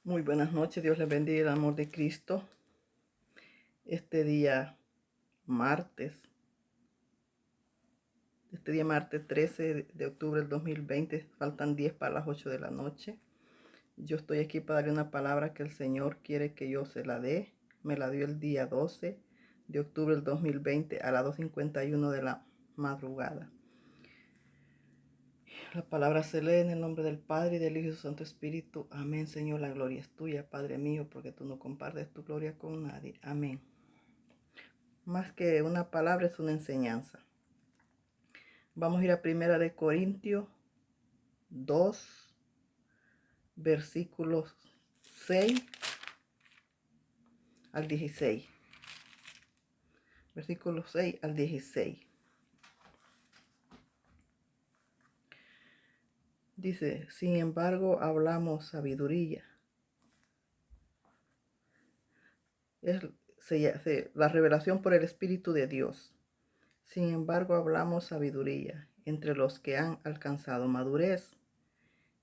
Muy buenas noches, Dios les bendiga el amor de Cristo. Este día martes, martes 13 de octubre del 2020, faltan 10 para las 8 de la noche. Yo estoy aquí para darle una palabra que el Señor quiere que yo se la dé. Me la dio el día 12 de octubre del 2020 a las 2:51 de la madrugada. La palabra se lee en el nombre del Padre, y del Hijo y del Santo Espíritu. Amén, Señor, la gloria es tuya, Padre mío, porque tú no compartes tu gloria con nadie. Amén. Más que una palabra, es una enseñanza. Vamos a ir a 1 Corintios 2, versículos 6 al 16. Versículos 6 al 16. Dice, sin embargo, hablamos sabiduría. Es la revelación por el Espíritu de Dios. Sin embargo, hablamos sabiduría entre los que han alcanzado madurez,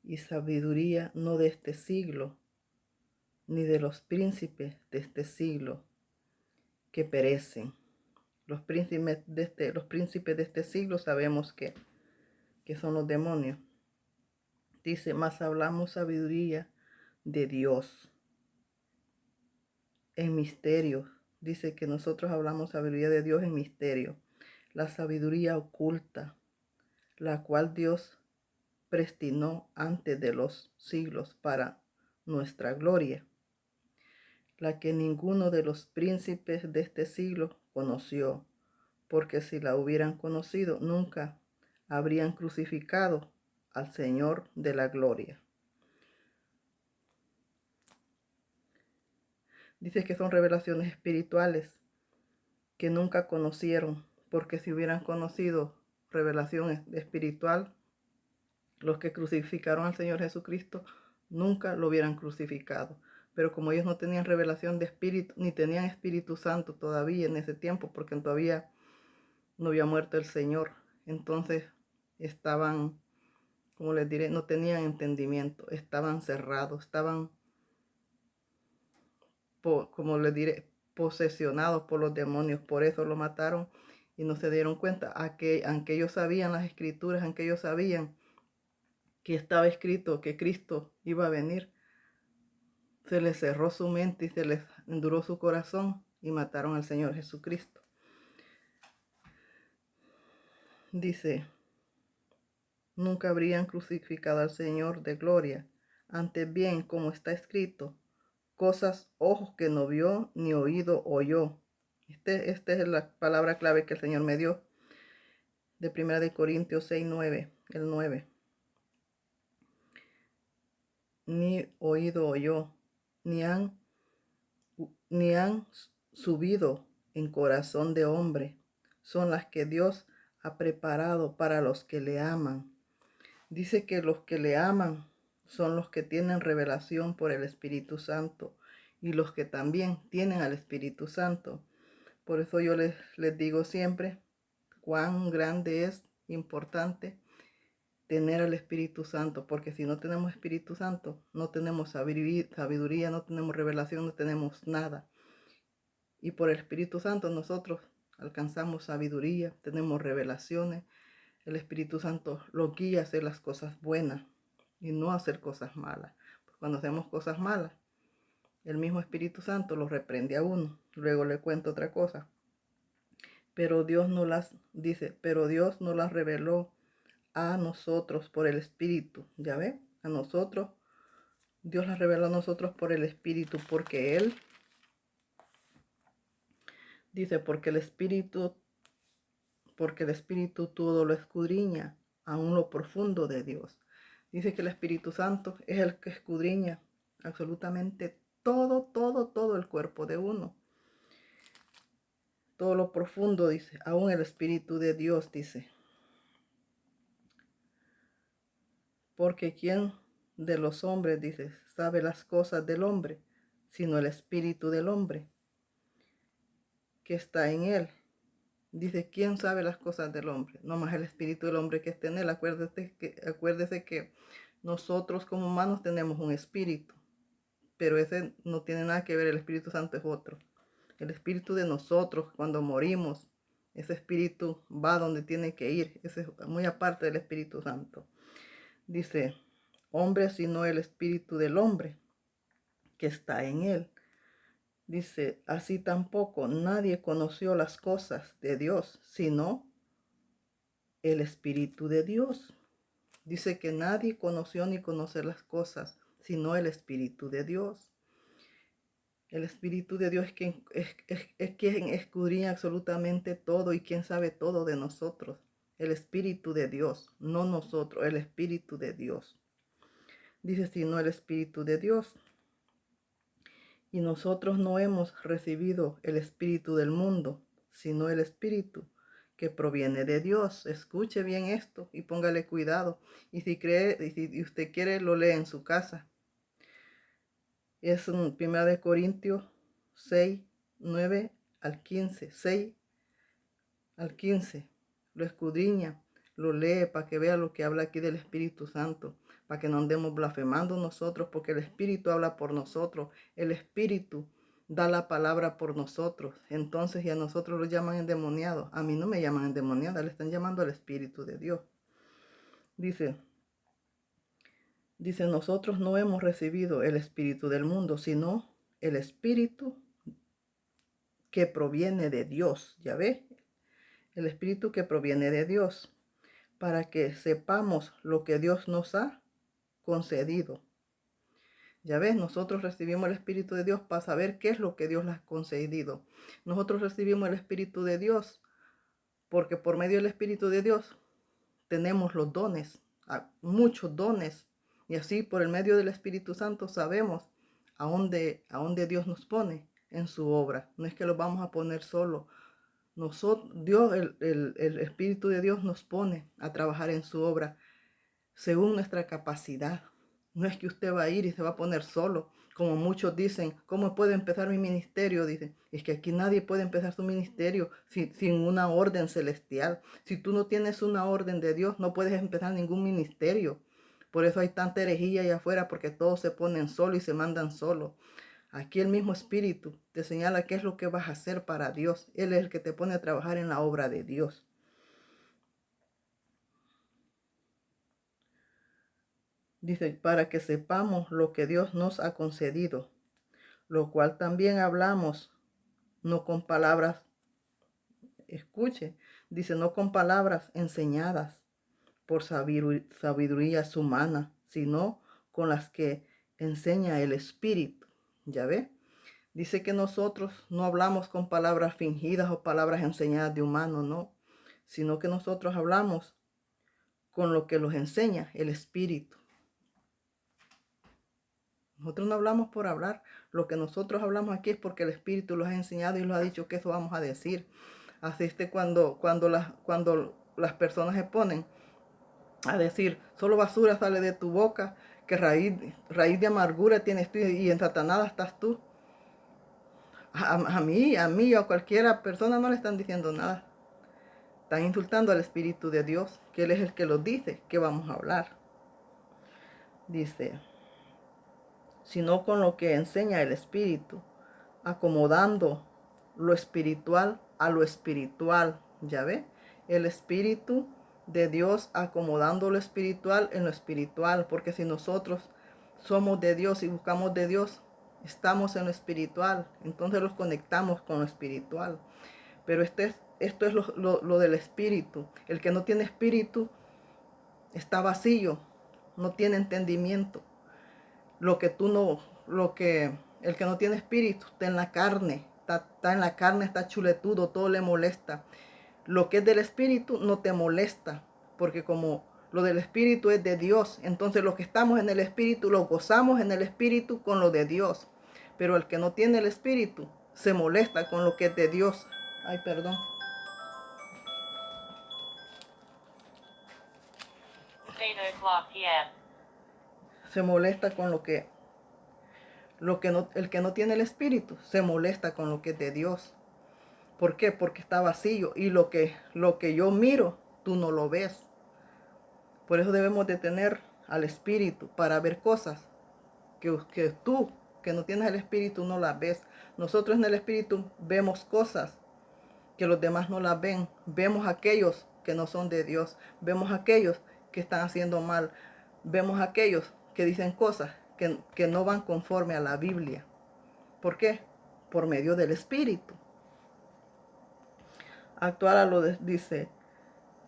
y sabiduría no de este siglo, ni de los príncipes de este siglo que perecen. Los príncipes de este siglo sabemos que son los demonios. Dice, más hablamos sabiduría de Dios en misterio. Dice que nosotros hablamos sabiduría de Dios en misterio. La sabiduría oculta, la cual Dios predestinó antes de los siglos para nuestra gloria, la que ninguno de los príncipes de este siglo conoció, porque si la hubieran conocido, nunca habrían crucificado al Señor de la gloria. Dice que son revelaciones espirituales que nunca conocieron, porque si hubieran conocido revelación espiritual, los que crucificaron al Señor Jesucristo nunca lo hubieran crucificado. Pero como ellos no tenían revelación de espíritu, ni tenían Espíritu Santo todavía en ese tiempo, porque todavía no había muerto el Señor, entonces estaban, como les diré, no tenían entendimiento, estaban cerrados, estaban, como les diré, posesionados por los demonios. Por eso lo mataron y no se dieron cuenta, aunque ellos sabían las escrituras, aunque ellos sabían que estaba escrito que Cristo iba a venir, se les cerró su mente y se les enduró su corazón y mataron al Señor Jesucristo. Dice, nunca habrían crucificado al Señor de gloria. Antes bien, como está escrito, cosas ojos que no vio ni oído oyó. Esta es la palabra clave que el Señor me dio de 1 Corintios 6, 9, el 9. Ni oído oyó, ni han subido en corazón de hombre. Son las que Dios ha preparado para los que le aman. Dice que los que le aman son los que tienen revelación por el Espíritu Santo y los que también tienen al Espíritu Santo. Por eso yo les digo siempre cuán grande es, importante tener al Espíritu Santo, porque si no tenemos Espíritu Santo, no tenemos sabiduría, no tenemos revelación, no tenemos nada. Y por el Espíritu Santo nosotros alcanzamos sabiduría, tenemos revelaciones. El Espíritu Santo lo guía a hacer las cosas buenas y no a hacer cosas malas. Pues cuando hacemos cosas malas, el mismo Espíritu Santo lo reprende a uno. Luego le cuento otra cosa. Pero Dios no las reveló a nosotros por el Espíritu. ¿Ya ve? A nosotros. Dios las reveló a nosotros por el Espíritu, porque Él dice, porque el Espíritu todo lo escudriña, aún lo profundo de Dios. Dice que el Espíritu Santo es el que escudriña absolutamente todo el cuerpo de uno. Todo lo profundo, dice, aún el Espíritu de Dios, dice. Porque ¿quién de los hombres, dice, sabe las cosas del hombre, sino el Espíritu del hombre que está en él? Dice, ¿quién sabe las cosas del hombre? No más el Espíritu del hombre que está en él. Acuérdese que nosotros como humanos tenemos un espíritu. pero ese no tiene nada que ver, el Espíritu Santo es otro. El espíritu de nosotros cuando morimos, ese espíritu va donde tiene que ir, ese es muy aparte del Espíritu Santo. Dice, hombre sino el espíritu del hombre que está en él. Dice, así tampoco nadie conoció las cosas de Dios, sino el Espíritu de Dios. Dice que nadie conoció ni conoce las cosas, sino el Espíritu de Dios. El Espíritu de Dios es quien escudriña absolutamente todo y quien sabe todo de nosotros. El Espíritu de Dios, no nosotros, el Espíritu de Dios. Dice, sino el Espíritu de Dios. Y nosotros no hemos recibido el espíritu del mundo, sino el espíritu que proviene de Dios. Escuche bien esto y póngale cuidado. Y si usted quiere, lo lee en su casa. Es en 1 Corintios 6, 9 al 15. 6 al 15. Lo escudriña, lo lee para que vea lo que habla aquí del Espíritu Santo, para que no andemos blasfemando nosotros, porque el Espíritu habla por nosotros, el Espíritu da la palabra por nosotros. Entonces, y a nosotros lo llaman endemoniados. A mí no me llaman endemoniada, le están llamando al Espíritu de Dios. Dice, nosotros no hemos recibido el espíritu del mundo, sino el Espíritu que proviene de Dios. ¿Ya ve? El Espíritu que proviene de Dios, para que sepamos lo que Dios nos ha concedido. Ya ves, nosotros recibimos el Espíritu de Dios para saber qué es lo que Dios les ha concedido. Nosotros recibimos el Espíritu de Dios porque por medio del Espíritu de Dios tenemos los dones, muchos dones. Y así por el medio del Espíritu Santo sabemos a dónde Dios nos pone en su obra. No es que lo vamos a poner solo. Dios, el Espíritu de Dios nos pone a trabajar en su obra según nuestra capacidad. No es que usted va a ir y se va a poner solo, como muchos dicen, ¿cómo puedo empezar mi ministerio? Dicen, es que aquí nadie puede empezar su ministerio sin una orden celestial. Si tú no tienes una orden de Dios, no puedes empezar ningún ministerio. Por eso hay tanta herejía allá afuera, porque todos se ponen solo y se mandan solo. Aquí el mismo Espíritu te señala qué es lo que vas a hacer para Dios. Él es el que te pone a trabajar en la obra de Dios. Dice, para que sepamos lo que Dios nos ha concedido, lo cual también hablamos, no con palabras, escuche, dice, no con palabras enseñadas por sabidurías humanas, sino con las que enseña el Espíritu. ¿Ya ve? Dice que nosotros no hablamos con palabras fingidas o palabras enseñadas de humanos, no, sino que nosotros hablamos con lo que nos enseña el Espíritu. Nosotros no hablamos por hablar. Lo que nosotros hablamos aquí es porque el Espíritu los ha enseñado y los ha dicho que eso vamos a decir. Así es que cuando las personas se ponen a decir, solo basura sale de tu boca, que raíz de amargura tienes tú y en Satanás estás tú. A mí o a cualquiera persona no le están diciendo nada. Están insultando al Espíritu de Dios, que Él es el que los dice que vamos a hablar. Dice, sino con lo que enseña el Espíritu, acomodando lo espiritual a lo espiritual. ¿Ya ve? El Espíritu de Dios acomodando lo espiritual en lo espiritual, porque si nosotros somos de Dios y buscamos de Dios, estamos en lo espiritual, entonces los conectamos con lo espiritual. Pero esto es lo del Espíritu. El que no tiene Espíritu está vacío, no tiene entendimiento. El que no tiene espíritu está en la carne, está en la carne, está chuletudo, todo le molesta. Lo que es del espíritu no te molesta, porque como lo del espíritu es de Dios, entonces los que estamos en el espíritu lo gozamos en el espíritu con lo de Dios. Pero el que no tiene el espíritu se molesta con lo que es de Dios. Ay, perdón. Se molesta con el que no tiene el espíritu se molesta con lo que es de Dios. ¿Por qué? Porque está vacío y lo que yo miro, tú no lo ves. Por eso debemos de tener al espíritu para ver cosas que que no tienes el espíritu no las ves. Nosotros en el espíritu vemos cosas que los demás no las ven. Vemos a aquellos que no son de Dios. Vemos a aquellos que están haciendo mal. Vemos a aquellos que dicen cosas que no van conforme a la Biblia. ¿Por qué? Por medio del espíritu. Actual a lo dice,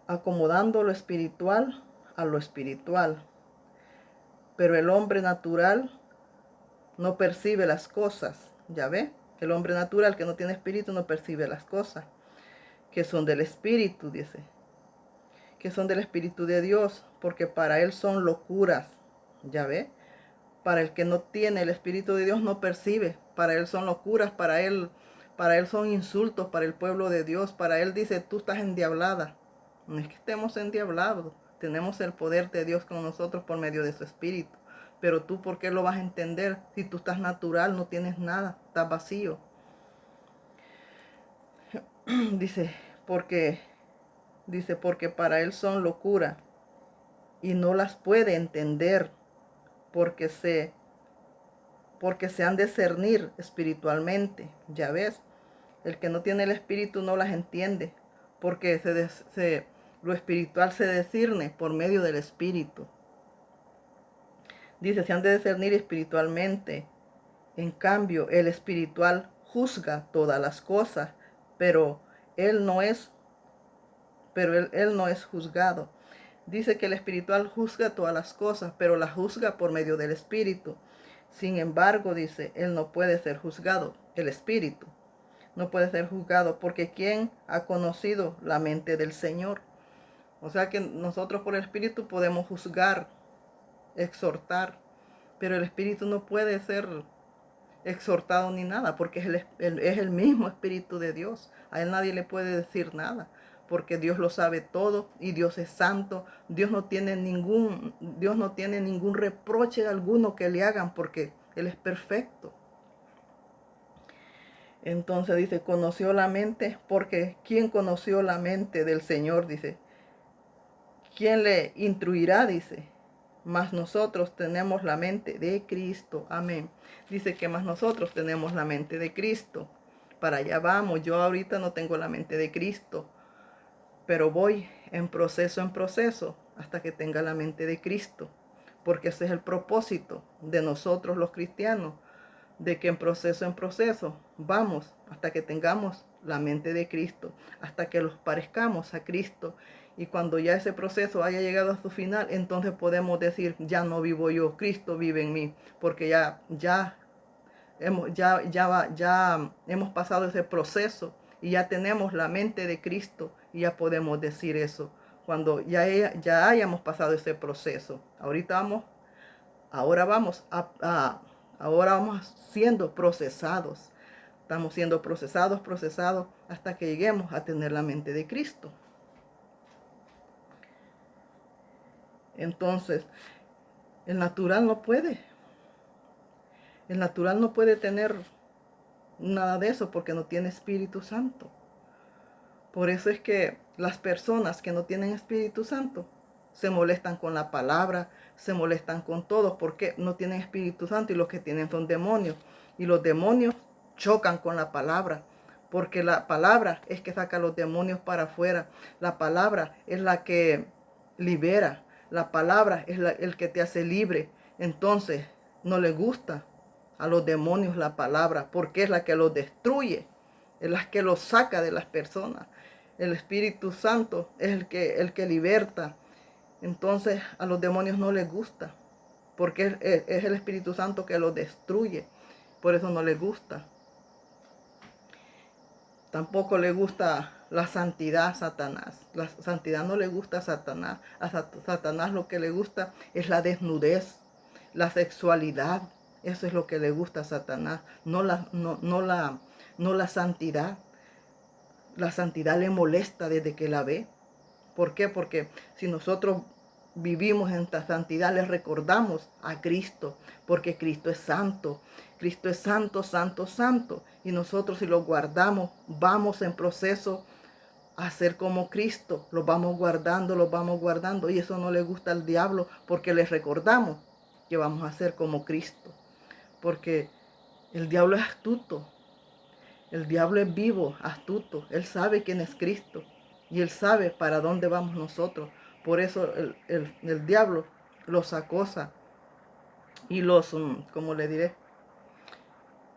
acomodando lo espiritual a lo espiritual. Pero el hombre natural no percibe las cosas. ¿Ya ve? El hombre natural que no tiene espíritu no percibe las cosas que son del espíritu, dice. Que son del espíritu de Dios, porque para él son locuras. ¿Ya ve? Para el que no tiene el espíritu de Dios no percibe. Para él son locuras, para él son insultos, para el pueblo de Dios. Para él dice, tú estás endiablada. No es que estemos endiablados. Tenemos el poder de Dios con nosotros por medio de su espíritu. Pero tú, ¿por qué lo vas a entender? Si tú estás natural, no tienes nada, estás vacío. Dice, porque para él son locura y no las puede entender porque se han de discernir espiritualmente. Ya ves, el que no tiene el espíritu no las entiende porque lo espiritual se discierne por medio del espíritu. Dice, se han de discernir espiritualmente. En cambio, el espiritual juzga todas las cosas, pero él no es juzgado. Dice que el espiritual juzga todas las cosas, pero las juzga por medio del espíritu. Sin embargo, dice, él no puede ser juzgado, el espíritu no puede ser juzgado, porque ¿quién ha conocido la mente del Señor? O sea que nosotros por el espíritu podemos juzgar, exhortar, pero el espíritu no puede ser exhortado ni nada, porque es el mismo espíritu de Dios. A él nadie le puede decir nada, porque Dios lo sabe todo y Dios es santo. Dios no tiene ningún reproche alguno que le hagan, porque él es perfecto. Entonces dice, conoció la mente, porque ¿quién conoció la mente del Señor? Dice, ¿quién le instruirá? Dice, mas nosotros tenemos la mente de Cristo. Amén. Dice que más nosotros tenemos la mente de Cristo. Para allá vamos. Yo ahorita no tengo la mente de Cristo, pero voy en proceso hasta que tenga la mente de Cristo. Porque ese es el propósito de nosotros los cristianos, de que en proceso vamos hasta que tengamos la mente de Cristo, hasta que los parezcamos a Cristo. Y cuando ya ese proceso haya llegado a su final, entonces podemos decir, ya no vivo yo, Cristo vive en mí, porque ya hemos pasado ese proceso y ya tenemos la mente de Cristo y ya podemos decir eso. Cuando ya hayamos pasado ese proceso, ahora vamos siendo procesados. Estamos siendo procesados hasta que lleguemos a tener la mente de Cristo. Entonces, el natural no puede. El natural no puede tener nada de eso porque no tiene Espíritu Santo. Por eso es que las personas que no tienen Espíritu Santo se molestan con la palabra, se molestan con todo porque no tienen Espíritu Santo y los que tienen son demonios. Y los demonios chocan con la palabra, porque la palabra es que saca a los demonios para afuera. La palabra es la que libera. La palabra es el que te hace libre. Entonces, no le gusta a los demonios la palabra, porque es la que los destruye, es la que los saca de las personas. El Espíritu Santo es el que liberta. Entonces, a los demonios no les gusta, porque es el Espíritu Santo que los destruye. Por eso no les gusta. Tampoco le gusta la santidad a Satanás. La santidad no le gusta a Satanás. A Satanás lo que le gusta es la desnudez, la sexualidad. Eso es lo que le gusta a Satanás, no la santidad. La santidad le molesta desde que la ve. ¿Por qué? Porque si nosotros vivimos en esta santidad, le recordamos a Cristo, porque Cristo es santo. Cristo es santo, santo, santo. Y nosotros si lo guardamos, vamos en proceso a ser como Cristo. Lo vamos guardando. Y eso no le gusta al diablo, porque les recordamos que vamos a ser como Cristo. Porque El diablo es astuto. El diablo es vivo, astuto. Él sabe quién es Cristo. Y él sabe para dónde vamos nosotros. Por eso el diablo los acosa y los, como le diré,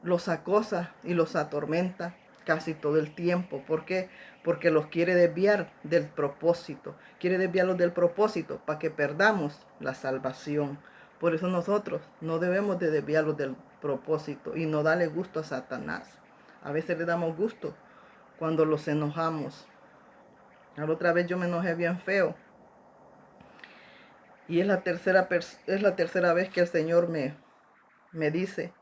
los acosa y los atormenta casi todo el tiempo. ¿Por qué? Porque los quiere desviar del propósito. Quiere desviarlos del propósito para que perdamos la salvación. Por eso nosotros no debemos de desviarlos del propósito y no darle gusto a Satanás. A veces le damos gusto cuando los enojamos. La otra vez yo me enojé bien feo. Y es la tercera vez que el Señor me dice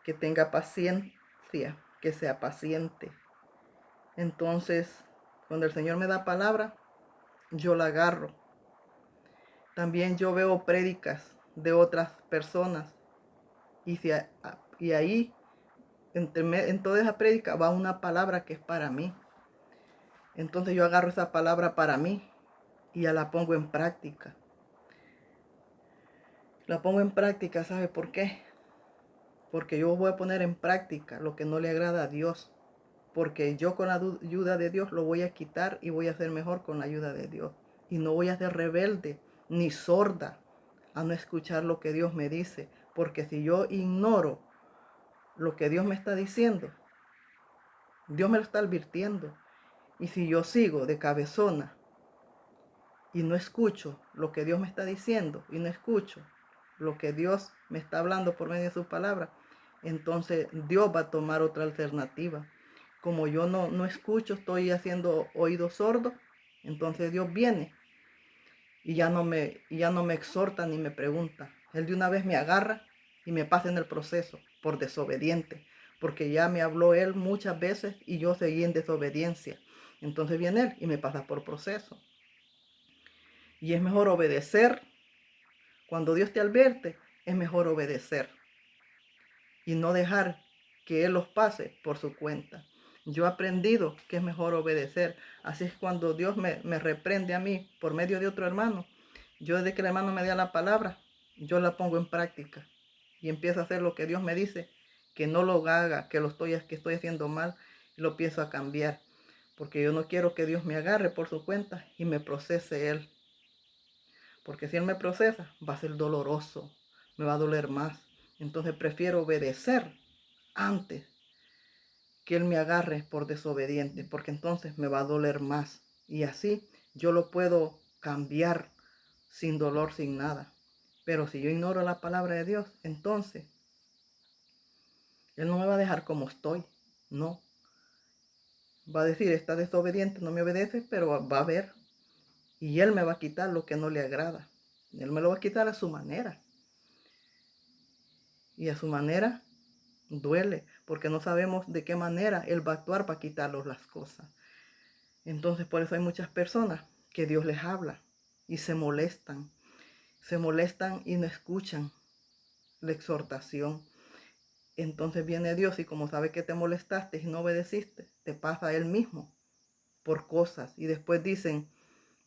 que tenga paciencia, que sea paciente. Entonces, cuando el Señor me da palabra, yo la agarro. También yo veo prédicas de otras personas y ahí, en toda esa prédica, va una palabra que es para mí. Entonces yo agarro esa palabra para mí y ya la pongo en práctica. La pongo en práctica, ¿sabe por qué? Porque yo voy a poner en práctica lo que no le agrada a Dios. Porque yo con la ayuda de Dios lo voy a quitar y voy a ser mejor con la ayuda de Dios. Y no voy a ser rebelde ni sorda a no escuchar lo que Dios me dice. Porque si yo ignoro lo que Dios me está diciendo, Dios me lo está advirtiendo. Y si yo sigo de cabezona y no escucho lo que Dios me está diciendo y no escucho lo que Dios me está hablando por medio de su palabra, entonces Dios va a tomar otra alternativa. Como yo no escucho, estoy haciendo oídos sordos, entonces Dios viene y ya no me exhorta ni me pregunta. Él de una vez me agarra y me pasa en el proceso por desobediente, porque ya me habló Él muchas veces y yo seguí en desobediencia. Entonces viene Él y me pasa por proceso. Y es mejor obedecer. Cuando Dios te advierte, es mejor obedecer y no dejar que Él los pase por su cuenta. Yo he aprendido que es mejor obedecer. Así es cuando Dios me reprende a mí por medio de otro hermano. Yo desde que el hermano me da la palabra, yo la pongo en práctica y empiezo a hacer lo que Dios me dice, que no lo haga, que estoy haciendo mal, y lo empiezo a cambiar. Porque yo no quiero que Dios me agarre por su cuenta y me procese Él. Porque si Él me procesa, va a ser doloroso, me va a doler más. Entonces prefiero obedecer antes que Él me agarre por desobediente, porque entonces me va a doler más. Y así yo lo puedo cambiar sin dolor, sin nada. Pero si yo ignoro la palabra de Dios, entonces Él no me va a dejar como estoy. No. Va a decir, está desobediente, no me obedece, pero va a ver. Y Él me va a quitar lo que no le agrada. Él me lo va a quitar a su manera. Y a su manera duele, porque no sabemos de qué manera Él va a actuar para quitarnos las cosas. Entonces por eso hay muchas personas que Dios les habla y se molestan y no escuchan la exhortación. Entonces viene Dios y como sabe que te molestaste y no obedeciste, te pasa a Él mismo por cosas. Y después dicen,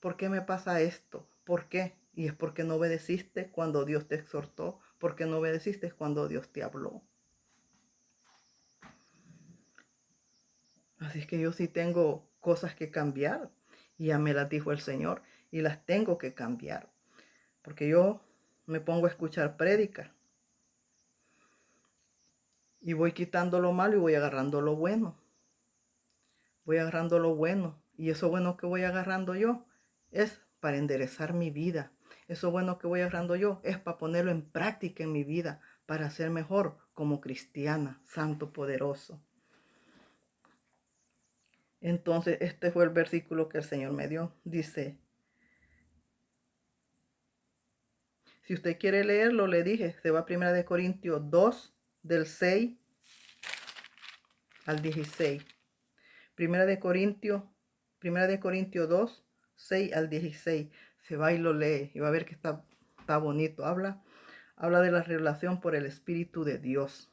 ¿por qué me pasa esto? ¿Por qué? Y es porque no obedeciste cuando Dios te exhortó, porque no obedeciste cuando Dios te habló. Así es que yo sí tengo cosas que cambiar. Y ya me las dijo el Señor. Y las tengo que cambiar. Porque yo me pongo a escuchar prédicas. Y voy quitando lo malo y voy agarrando lo bueno. Voy agarrando lo bueno. Y eso bueno que voy agarrando yo es para enderezar mi vida. Eso bueno que voy agarrando yo es para ponerlo en práctica en mi vida. Para ser mejor como cristiana, santo, poderoso. Entonces este fue el versículo que el Señor me dio. Dice, si usted quiere leerlo, le dije, se va a 1 Corintios 2, del 6 al 16. 1 de Corintios 2, 6 al 16. Se va y lo lee y va a ver que está bonito. Habla de la relación por el Espíritu de Dios.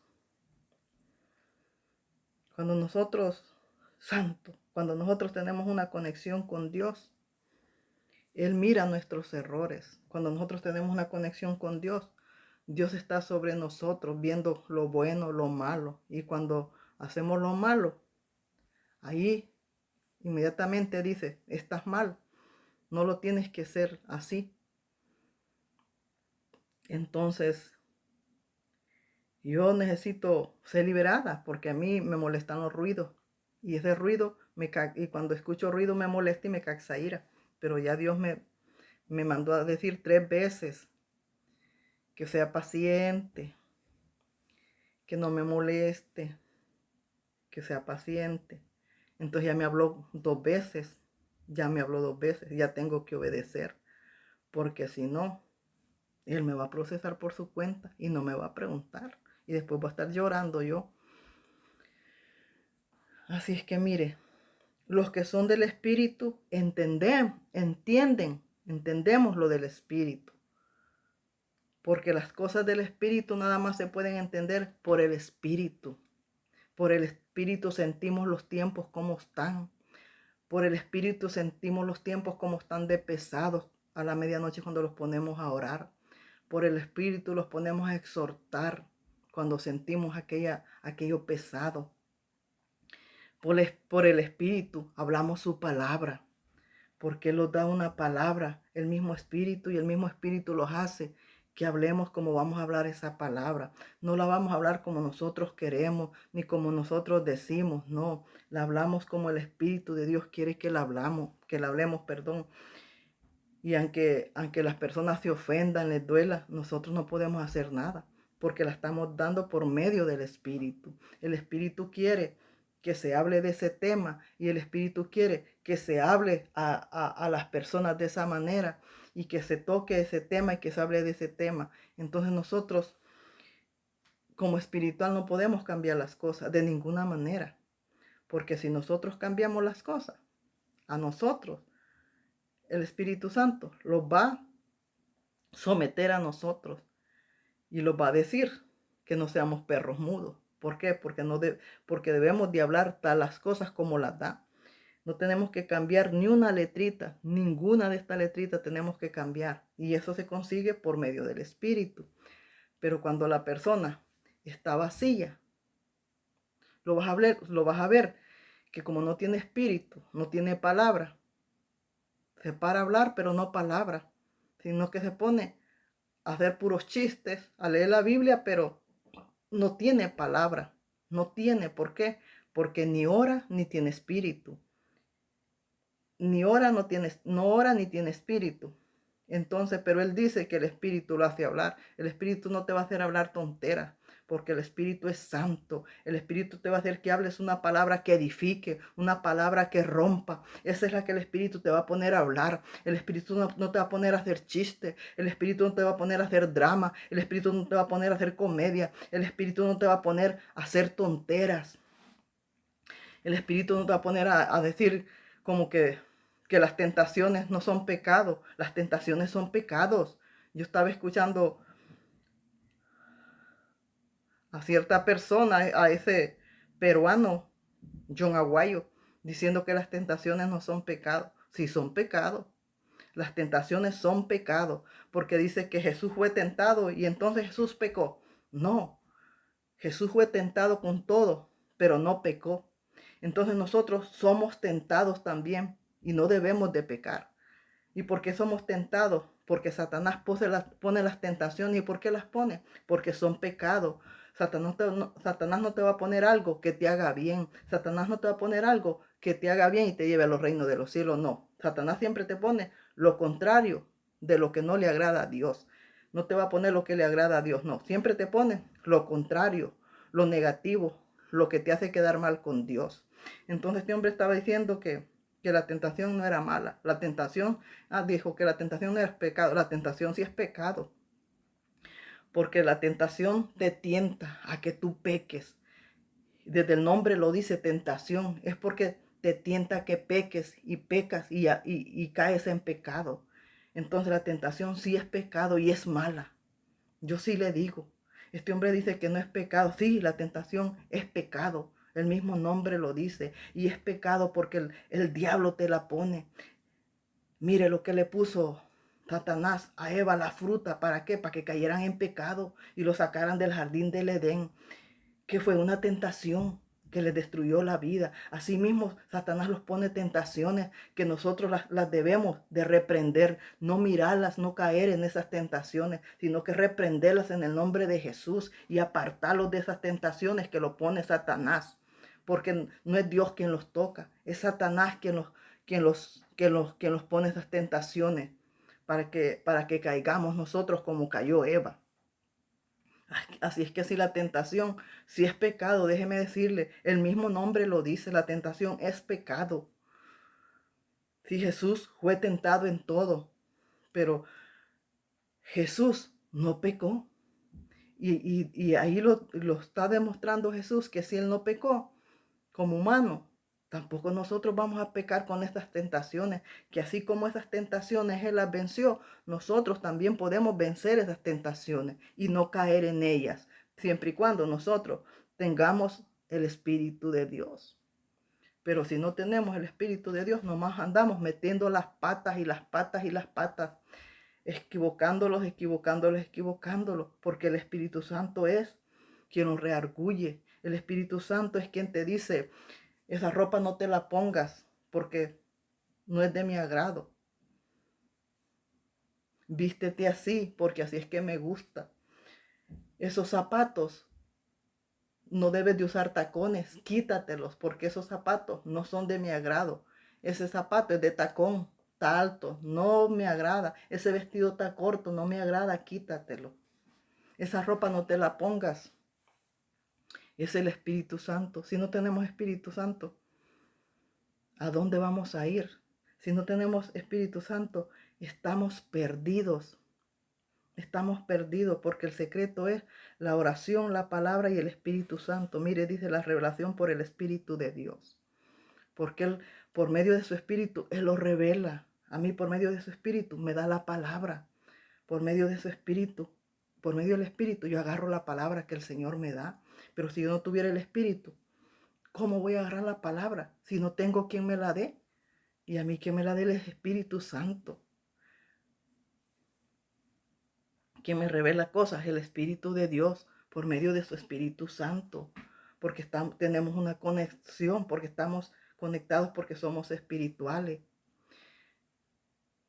Cuando nosotros tenemos una conexión con Dios, Él mira nuestros errores. Cuando nosotros tenemos una conexión con Dios, Dios está sobre nosotros viendo lo bueno, lo malo. Y cuando hacemos lo malo, ahí inmediatamente dice, estás mal, no lo tienes que ser así. Entonces, yo necesito ser liberada porque a mí me molestan los ruidos. Y ese ruido, y cuando escucho ruido me molesta y me causa ira. Pero ya Dios me mandó a decir 3 veces que sea paciente, que no me moleste, que sea paciente. Entonces ya me habló 2 veces, ya tengo que obedecer, porque si no, Él me va a procesar por su cuenta y no me va a preguntar. Y después voy a estar llorando yo. Así es que mire, los que son del Espíritu entendemos lo del Espíritu. Porque las cosas del Espíritu nada más se pueden entender por el Espíritu. Por el Espíritu sentimos los tiempos como están. Por el Espíritu sentimos los tiempos como están de pesados a la medianoche cuando los ponemos a orar. Por el Espíritu los ponemos a exhortar cuando sentimos aquello pesado. Por el Espíritu hablamos su palabra, porque Él nos da una palabra, el mismo Espíritu, y el mismo Espíritu los hace que hablemos como vamos a hablar esa palabra. No la vamos a hablar como nosotros queremos, ni como nosotros decimos, no. La hablamos como el Espíritu de Dios quiere que la hablemos, perdón. Y aunque las personas se ofendan, les duela, nosotros no podemos hacer nada, porque la estamos dando por medio del Espíritu. El Espíritu quiere que se hable de ese tema y el Espíritu quiere que se hable a las personas de esa manera y que se toque ese tema y que se hable de ese tema. Entonces nosotros como espiritual no podemos cambiar las cosas de ninguna manera, porque si nosotros cambiamos las cosas, a nosotros, el Espíritu Santo los va a someter a nosotros y los va a decir que no seamos perros mudos. ¿Por qué? Porque debemos de hablar tal las cosas como las da. No tenemos que cambiar ni una letrita, ninguna de estas letritas tenemos que cambiar. Y eso se consigue por medio del Espíritu. Pero cuando la persona está vacía, lo vas a ver que como no tiene espíritu, no tiene palabra, se para a hablar, pero no palabra, sino que se pone a hacer puros chistes, a leer la Biblia, pero no tiene palabra. No tiene, ¿por qué? Porque ni ora ni tiene espíritu. No ora ni tiene espíritu. Entonces, pero él dice que el espíritu lo hace hablar. El espíritu no te va a hacer hablar tonteras, porque el espíritu es santo. El espíritu te va a hacer que hables una palabra que edifique, una palabra que rompa. Esa es la que el espíritu te va a poner a hablar. El espíritu no te va a poner a hacer chistes. El espíritu no te va a poner a hacer drama. El espíritu no te va a poner a hacer comedia. El espíritu no te va a poner a hacer tonteras. El espíritu no te va a poner a decir como que las tentaciones no son pecados. Las tentaciones son pecados. Yo estaba escuchando a cierta persona, a ese peruano, John Aguayo, diciendo que las tentaciones no son pecados. Sí son pecados. Las tentaciones son pecados, porque dice que Jesús fue tentado y entonces Jesús pecó. No, Jesús fue tentado con todo, pero no pecó. Entonces nosotros somos tentados también y no debemos de pecar. ¿Y por qué somos tentados? Porque Satanás pone las tentaciones. ¿Y por qué las pone? Porque son pecados. Satanás no te va a poner algo que te haga bien. Satanás no te va a poner algo que te haga bien y te lleve a los reinos de los cielos. No. Satanás siempre te pone lo contrario de lo que no le agrada a Dios. No te va a poner lo que le agrada a Dios. No. Siempre te pone lo contrario, lo negativo, lo que te hace quedar mal con Dios. Entonces este hombre estaba diciendo que la tentación no era mala. La tentación, dijo que la tentación no era pecado. La tentación sí es pecado. Porque la tentación te tienta a que tú peques. Desde el nombre lo dice tentación. Es porque te tienta a que peques y pecas y caes en pecado. Entonces la tentación sí es pecado y es mala. Yo sí le digo. Este hombre dice que no es pecado. Sí, la tentación es pecado. El mismo nombre lo dice. Y es pecado porque el diablo te la pone. Mire lo que le puso Satanás a Eva la fruta. ¿Para qué? Para que cayeran en pecado y lo sacaran del jardín del Edén, que fue una tentación que les destruyó la vida. Asimismo, Satanás los pone tentaciones que nosotros las debemos de reprender, no mirarlas, no caer en esas tentaciones, sino que reprenderlas en el nombre de Jesús y apartarlos de esas tentaciones que lo pone Satanás, porque no es Dios quien los toca, es Satanás quien los pone esas tentaciones para que caigamos nosotros como cayó Eva. Así es que si la tentación, si es pecado, déjeme decirle, el mismo nombre lo dice, la tentación es pecado. Si Jesús fue tentado en todo, pero Jesús no pecó. Y ahí lo está demostrando Jesús, que si Él no pecó como humano, tampoco nosotros vamos a pecar con estas tentaciones, que así como esas tentaciones Él las venció, nosotros también podemos vencer esas tentaciones y no caer en ellas, siempre y cuando nosotros tengamos el Espíritu de Dios. Pero si no tenemos el Espíritu de Dios, nomás andamos metiendo las patas y las patas y las patas, equivocándolos, porque el Espíritu Santo es quien nos reargulle. El Espíritu Santo es quien te dice, esa ropa no te la pongas porque no es de mi agrado. Vístete así porque así es que me gusta. Esos zapatos, no debes de usar tacones, quítatelos porque esos zapatos no son de mi agrado. Ese zapato es de tacón, está alto, no me agrada. Ese vestido está corto, no me agrada, quítatelo. Esa ropa no te la pongas. Es el Espíritu Santo. Si no tenemos Espíritu Santo, ¿a dónde vamos a ir? Si no tenemos Espíritu Santo, estamos perdidos. Estamos perdidos porque el secreto es la oración, la palabra y el Espíritu Santo. Mire, dice la revelación por el Espíritu de Dios. Porque Él, por medio de su Espíritu, Él lo revela. A mí, por medio de su Espíritu, me da la palabra. Por medio de su Espíritu, por medio del Espíritu, yo agarro la palabra que el Señor me da. Pero si yo no tuviera el Espíritu, ¿cómo voy a agarrar la palabra si no tengo quien me la dé? Y a mí quien me la dé el Espíritu Santo. Quien me revela cosas, el Espíritu de Dios, por medio de su Espíritu Santo. Porque tenemos una conexión, porque estamos conectados, porque somos espirituales.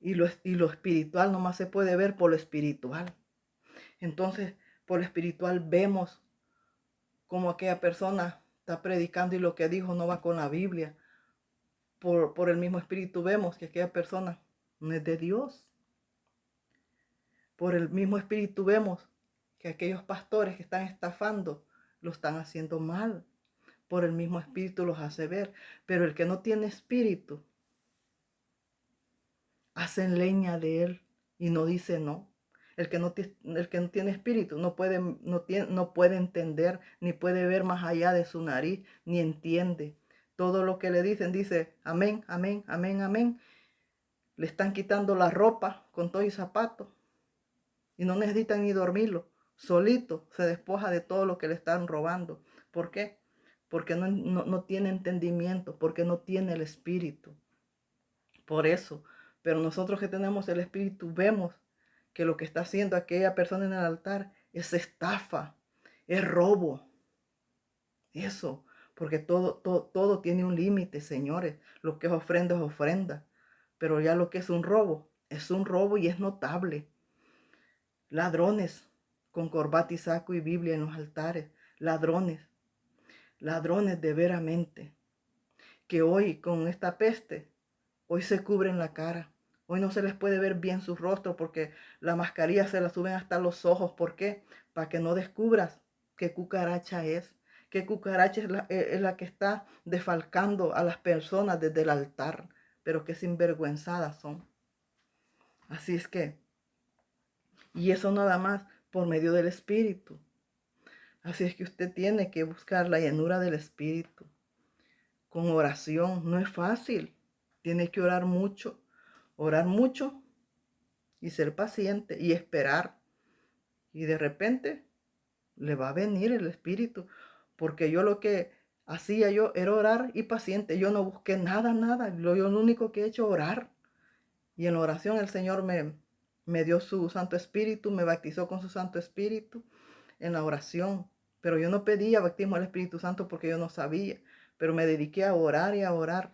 Y lo espiritual nomás se puede ver por lo espiritual. Entonces, por lo espiritual vemos cómo aquella persona está predicando y lo que dijo no va con la Biblia. Por el mismo Espíritu vemos que aquella persona no es de Dios. Por el mismo Espíritu vemos que aquellos pastores que están estafando lo están haciendo mal. Por el mismo Espíritu los hace ver. Pero el que no tiene Espíritu, hacen leña de él y no dice no. El que no tiene Espíritu no puede entender, ni puede ver más allá de su nariz, ni entiende. Todo lo que le dicen dice amén, amén, amén, amén. Le están quitando la ropa con todo y zapatos. Y no necesitan ni dormirlo. Solito se despoja de todo lo que le están robando. ¿Por qué? Porque no tiene entendimiento, porque no tiene el Espíritu. Por eso. Pero nosotros que tenemos el Espíritu vemos que lo que está haciendo aquella persona en el altar es estafa, es robo. Eso. Porque todo tiene un límite, señores. Lo que es ofrenda. Pero ya lo que es un robo y es notable. Ladrones con corbata y saco y Biblia en los altares. Ladrones de veramente. Que hoy con esta peste, hoy se cubren la cara. Hoy no se les puede ver bien su rostro porque la mascarilla se la suben hasta los ojos. ¿Por qué? Para que no descubras qué cucaracha es. Qué cucaracha es la que está defalcando a las personas desde el altar. Pero qué sinvergüenzadas son. Así es que, y eso nada más por medio del Espíritu. Así es que usted tiene que buscar la llenura del Espíritu. Con oración, no es fácil. Tiene que orar mucho y ser paciente y esperar. Y de repente le va a venir el Espíritu. Porque yo lo que hacía yo era orar y paciente. Yo no busqué nada. Yo lo único que he hecho es orar. Y en la oración el Señor me me dio su Santo Espíritu, me bautizó con su Santo Espíritu en la oración. Pero yo no pedía bautismo del Espíritu Santo porque yo no sabía. Pero me dediqué a orar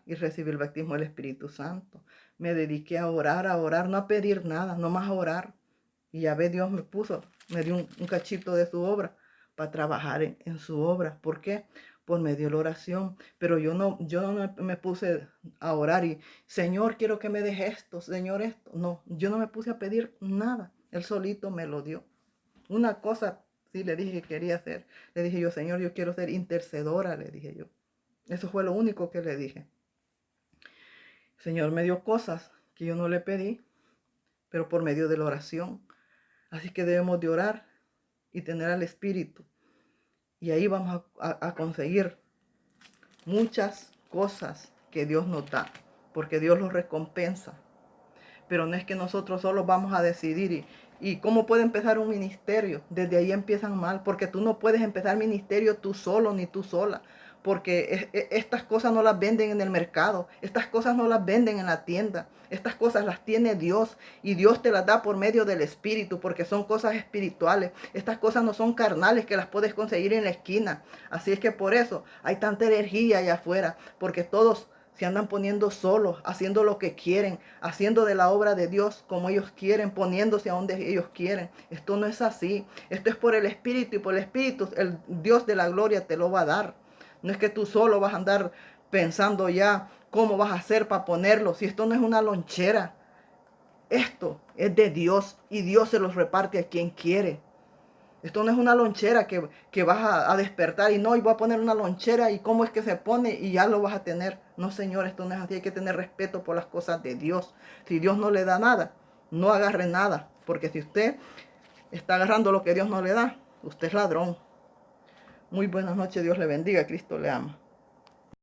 y recibí el bautismo del Espíritu Santo. Me dediqué a orar, no a pedir nada, nomás a orar. Y ya ve, Dios me dio un cachito de su obra para trabajar en su obra. ¿Por qué? Por medio de la oración. Pero yo no me puse a orar y, Señor, quiero que me deje esto, Señor, esto. No, yo no me puse a pedir nada. Él solito me lo dio. Una cosa sí le dije que quería hacer. Le dije yo, Señor, yo quiero ser intercedora, le dije yo. Eso fue lo único que le dije. Señor me dio cosas que yo no le pedí, pero por medio de la oración. Así que debemos de orar y tener al Espíritu. Y ahí vamos a conseguir muchas cosas que Dios nos da, porque Dios los recompensa. Pero no es que nosotros solo vamos a decidir y cómo puede empezar un ministerio. Desde ahí empiezan mal, porque tú no puedes empezar ministerio tú solo ni tú sola, porque estas cosas no las venden en el mercado, estas cosas no las venden en la tienda, estas cosas las tiene Dios y Dios te las da por medio del Espíritu, porque son cosas espirituales. Estas cosas no son carnales que las puedes conseguir en la esquina. Así es que por eso hay tanta energía allá afuera, porque todos se andan poniendo solos, haciendo lo que quieren, haciendo de la obra de Dios como ellos quieren, poniéndose a donde ellos quieren. Esto no es así. Esto es por el Espíritu, y por el Espíritu el Dios de la gloria te lo va a dar. No es que tú solo vas a andar pensando ya cómo vas a hacer para ponerlo. Si esto no es una lonchera, esto es de Dios y Dios se los reparte a quien quiere. Esto no es una lonchera que vas a despertar y no, y voy a poner una lonchera y cómo es que se pone y ya lo vas a tener. No, Señor, esto no es así. Hay que tener respeto por las cosas de Dios. Si Dios no le da nada, no agarre nada. Porque si usted está agarrando lo que Dios no le da, usted es ladrón. Muy buenas noches. Dios le bendiga. Cristo le ama.